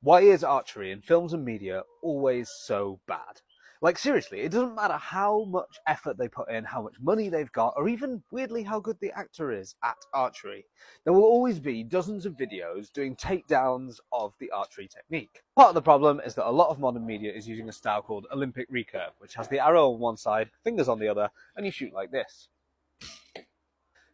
Why is archery in films and media always so bad? Like, seriously, it doesn't matter how much effort they put in, how much money they've got, or even, weirdly, how good the actor is at archery. There will always be dozens of videos doing takedowns of the archery technique. Part of the problem is that a lot of modern media is using a style called Olympic recurve, which has the arrow on one side, fingers on the other, and you shoot like this.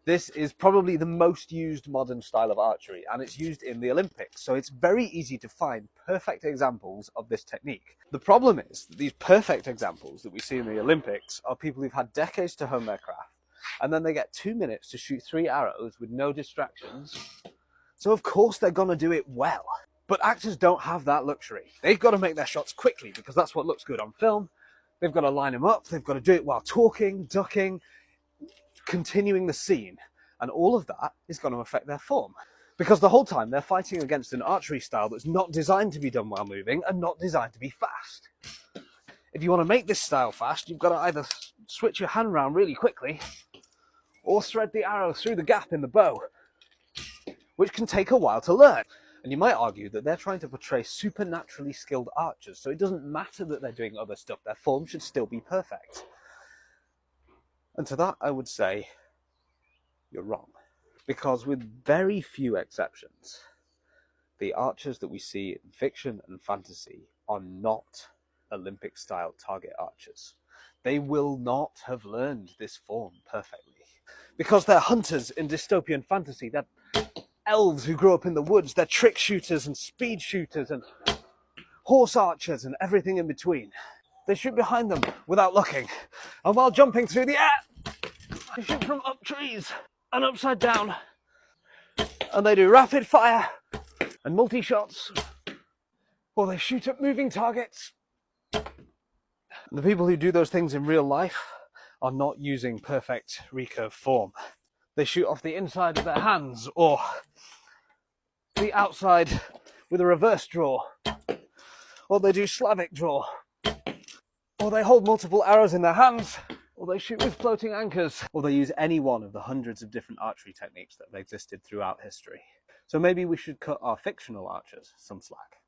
This is probably the most used modern style of archery, and it's used in the Olympics, so it's very easy to find perfect examples of this technique. The problem is that these perfect examples that we see in the Olympics are people who've had decades to hone their craft, and then they get 2 minutes to shoot 3 arrows with no distractions, so of course they're gonna do it well. But actors don't have that luxury. They've got to make their shots quickly because that's what looks good on film. They've got to line them up, they've got to do it while talking, ducking, continuing the scene, and all of that is going to affect their form, because the whole time they're fighting against an archery style that's not designed to be done while moving and not designed to be fast. If you want to make this style fast, you've got to either switch your hand round really quickly or thread the arrow through the gap in the bow, which can take a while to learn. And you might argue that they're trying to portray supernaturally skilled archers, so it doesn't matter that they're doing other stuff, their form should still be perfect. And to that, I would say, you're wrong. Because with very few exceptions, the archers that we see in fiction and fantasy are not Olympic-style target archers. They will not have learned this form perfectly. Because they're hunters in dystopian fantasy, they're elves who grew up in the woods, they're trick shooters and speed shooters and horse archers and everything in between. They shoot behind them without looking, and while jumping through the air, they shoot from up trees and upside down, and they do rapid fire and multi-shots, or they shoot at moving targets. And the people who do those things in real life are not using perfect recurve form. They shoot off the inside of their hands, or the outside with a reverse draw, or they do Slavic draw, or they hold multiple arrows in their hands, or they shoot with floating anchors, or they use any one of the hundreds of different archery techniques that have existed throughout history. So maybe we should cut our fictional archers some slack.